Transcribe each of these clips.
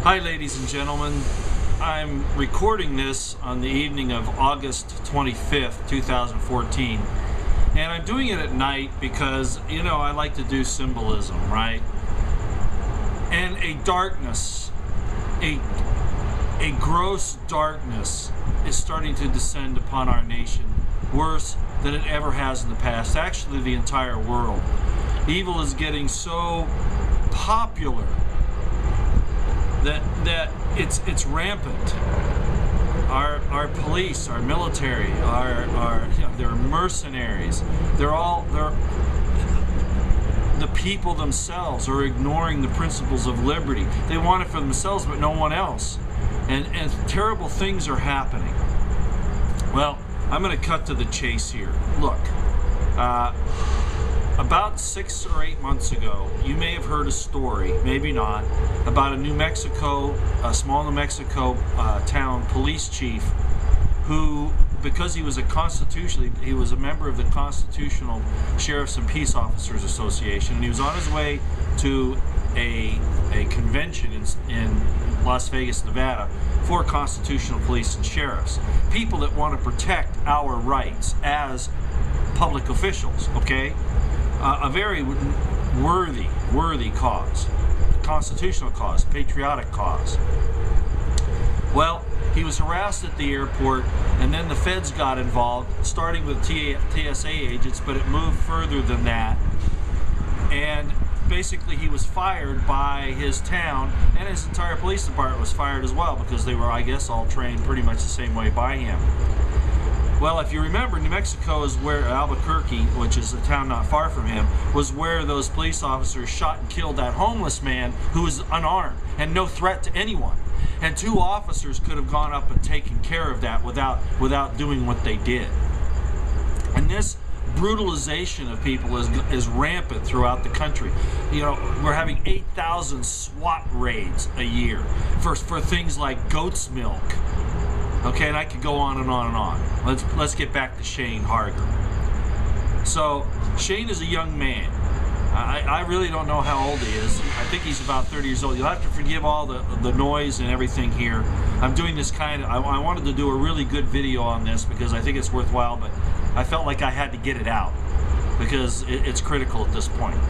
Hi ladies and gentlemen, I'm recording this on the evening of August 25th, 2014, and I'm doing it at night because, you know, I like to do symbolism, right? And a darkness, a gross darkness is starting to descend upon our nation, worse than it ever has in the past, actually the entire world. Evil is getting so popular that it's rampant. Our police, our military, they're mercenaries. The people themselves are ignoring the principles of liberty. They want it for themselves, but no one else. And terrible things are happening. Well, I'm going to cut to the chase here. Look, about 6 or 8 months ago, you may have heard a story, maybe not, about a small New Mexico town police chief who, because he was he was a member of the Constitutional Sheriffs and Peace Officers Association, and he was on his way to a convention in Las Vegas, Nevada, for constitutional police and sheriffs, people that want to protect our rights as public officials, okay? A very worthy cause, constitutional cause, patriotic cause. Well, he was harassed at the airport, and then the feds got involved, starting with TSA agents, but it moved further than that. And basically he was fired by his town, and his entire police department was fired as well, because they were, I guess, all trained pretty much the same way by him. Well, if you remember, New Mexico is where Albuquerque, which is a town not far from him, was where those police officers shot and killed that homeless man who was unarmed and no threat to anyone. And 2 officers could have gone up and taken care of that without doing what they did. And this brutalization of people is rampant throughout the country. You know, we're having 8,000 SWAT raids a year for things like goat's milk. Okay, and I could go on and on and on. Let's get back to Shane Harger. So Shane is a young man. I really don't know how old he is. I think he's about 30 years old. You'll have to forgive all the noise and everything here. I'm doing this I wanted to do a really good video on this because I think it's worthwhile, but I felt like I had to get it out because it's critical at this point.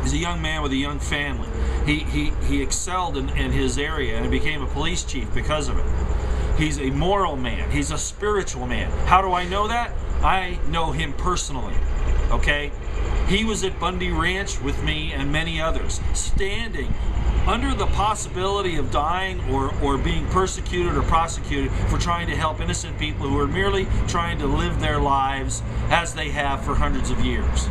He's a young man with a young family. He excelled in his area and became a police chief because of it. He's a moral man. He's a spiritual man. How do I know that? I know him personally, okay? He was at Bundy Ranch with me and many others, standing under the possibility of dying or being persecuted or prosecuted for trying to help innocent people who are merely trying to live their lives as they have for hundreds of years.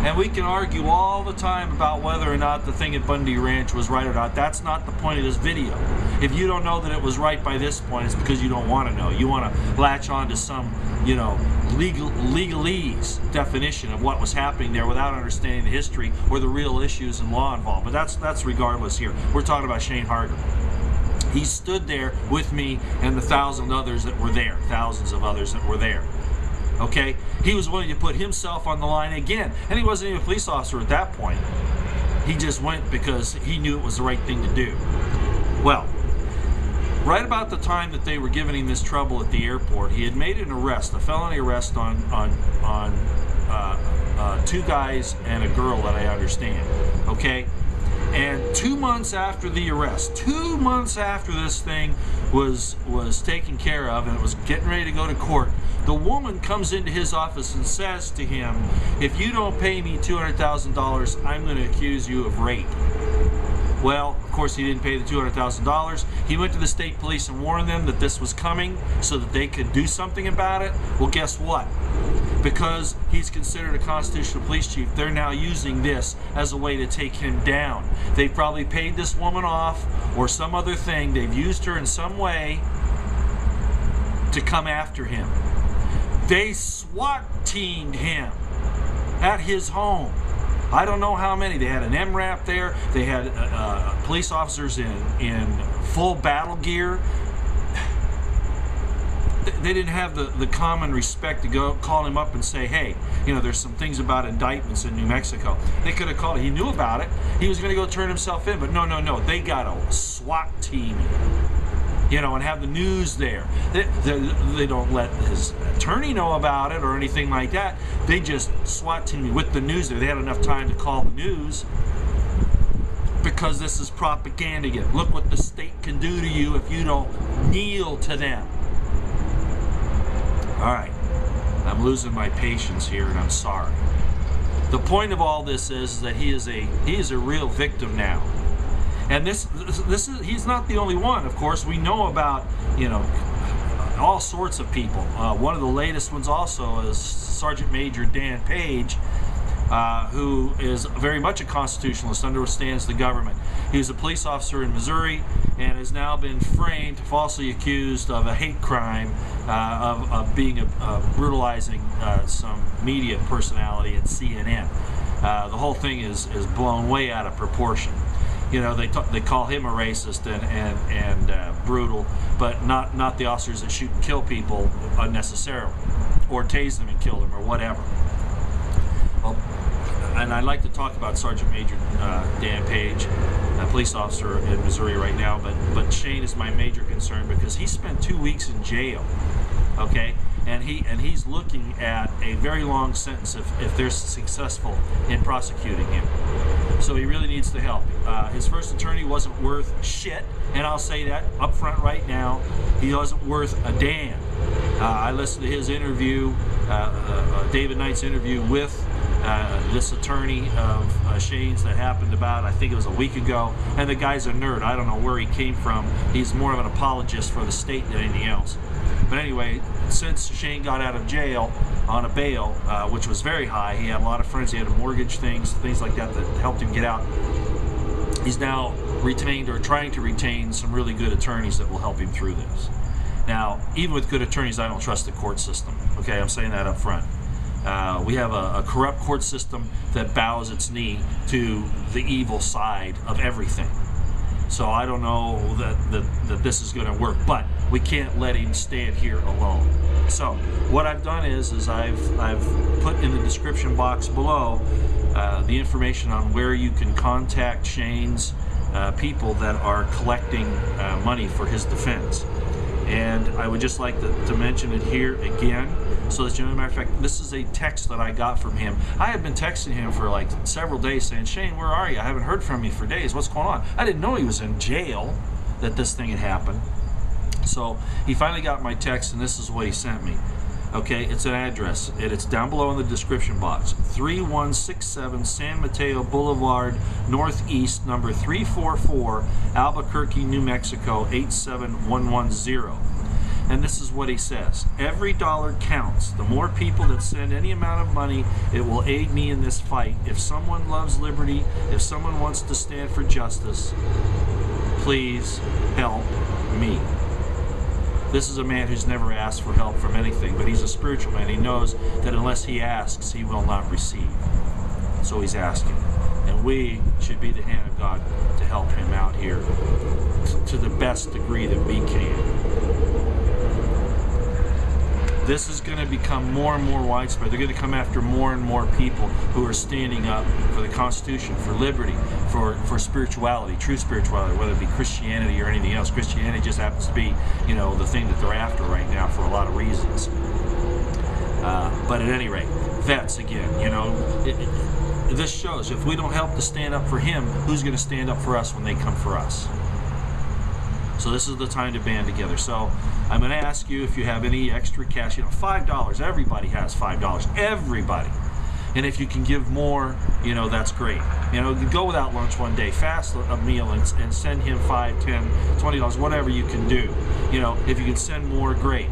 And we can argue all the time about whether or not the thing at Bundy Ranch was right or not. That's not the point of this video. If you don't know that it was right by this point, it's because you don't want to know. You want to latch on to some, you know, legalese definition of what was happening there without understanding the history or the real issues and law involved. But that's regardless here. We're talking about Shane Harger. He stood there with me and the thousands of others that were there. Okay, he was willing to put himself on the line again, and he wasn't even a police officer at that point. He just went because he knew it was the right thing to do. Well, right about the time that they were giving him this trouble at the airport, he had made an arrest, a felony arrest on 2 guys and a girl that I understand. Okay, and 2 months after the arrest, 2 months after this thing was taken care of and it was getting ready to go to court, the woman comes into his office and says to him, "If you don't pay me $200,000, I'm going to accuse you of rape." Well, of course, he didn't pay the $200,000. He went to the state police and warned them that this was coming so that they could do something about it. Well, guess what? Because he's considered a constitutional police chief, they're now using this as a way to take him down. They've probably paid this woman off or some other thing. They've used her in some way to come after him. They SWAT teamed him at his home. I don't know how many. They had an MRAP there. They had police officers in full battle gear. They didn't have the common respect to go call him up and say, hey, you know, there's some things about indictments in New Mexico. They could have called it. He knew about it. He was going to go turn himself in, but no. They got a SWAT SWAT teaming, you know, and have the news there. They don't let his attorney know about it or anything like that. They just SWAT team with the news there. They had enough time to call the news, because this is propaganda again. Look what the state can do to you if you don't kneel to them. All right, I'm losing my patience here, and I'm sorry. The point of all this is that he is a real victim now. And he's not the only one. Of course, we know about, you know, all sorts of people. One of the latest ones also is Sergeant Major Dan Page, who is very much a constitutionalist, understands the government. He was a police officer in Missouri and has now been framed, falsely accused of a hate crime, of being brutalizing some media personality at CNN. The whole thing is blown way out of proportion. You know, they call him a racist and brutal, but not the officers that shoot and kill people unnecessarily, or tase them and kill them, or whatever. Well, and I'd like to talk about Sergeant Major Dan Page, a police officer in Missouri right now, but Shane is my major concern because he spent 2 weeks in jail, okay? And he's looking at a very long sentence if they're successful in prosecuting him. So he really needs the help. His first attorney wasn't worth shit, and I'll say that up front right now. He wasn't worth a damn. I listened to his interview, David Knight's interview with this attorney of Shane's that happened about, I think it was a week ago, and the guy's a nerd. I don't know where he came from. He's more of an apologist for the state than anything else. But anyway, since Shane got out of jail on a bail, which was very high, he had a lot of friends, he had mortgage things like that helped him get out. He's now retained, or trying to retain, some really good attorneys that will help him through this. Now, even with good attorneys, I don't trust the court system. Okay, I'm saying that up front. We have a corrupt court system that bows its knee to the evil side of everything. So I don't know that this is going to work, but we can't let him stand here alone. So what I've done is I've put in the description box below the information on where you can contact Shane's people that are collecting money for his defense. And I would just like to mention it here again, so that, as a matter of fact, this is a text that I got from him. I had been texting him for like several days saying, Shane, where are you? I haven't heard from you for days. What's going on? I didn't know he was in jail, that this thing had happened. So he finally got my text, and this is what he sent me. Okay, it's an address. It's down below in the description box. 3167 San Mateo Boulevard, Northeast, number 344, Albuquerque, New Mexico, 87110. And this is what he says. Every dollar counts. The more people that send any amount of money, it will aid me in this fight. If someone loves liberty, if someone wants to stand for justice, please help me. This is a man who's never asked for help from anything, but he's a spiritual man. He knows that unless he asks, he will not receive. So he's asking. And we should be the hand of God to help him out here to the best degree that we can. This is going to become more and more widespread. They're going to come after more and more people who are standing up for the Constitution, for liberty, for spirituality, true spirituality, whether it be Christianity or anything else. Christianity just happens to be, you know, the thing that they're after right now for a lot of reasons. But at any rate, vets again, you know, this shows if we don't help to stand up for him, who's going to stand up for us when they come for us? So this is the time to band together. So I'm going to ask you if you have any extra cash. You know, $5. Everybody has $5. Everybody. And if you can give more, you know, that's great. You know, go without lunch one day, fast a meal, and send him $5, $10, $20, whatever you can do. You know, if you can send more, great.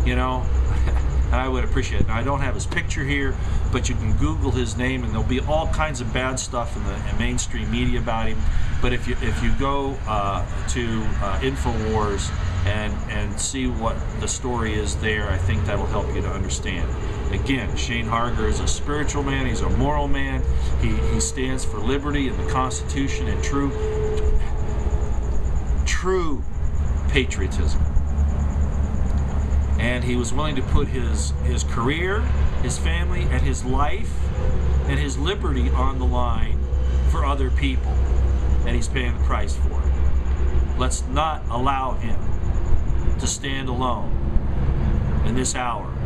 You know, I would appreciate it. Now, I don't have his picture here, but you can Google his name, and there'll be all kinds of bad stuff in the mainstream media about him. But if you go to InfoWars and see what the story is there, I think that will help you to understand. Again, Shane Harger is a spiritual man. He's a moral man. He stands for liberty and the Constitution and true patriotism. And he was willing to put his career, his family, and his life and his liberty on the line for other people. And he's paying the price for it. Let's not allow him to stand alone in this hour.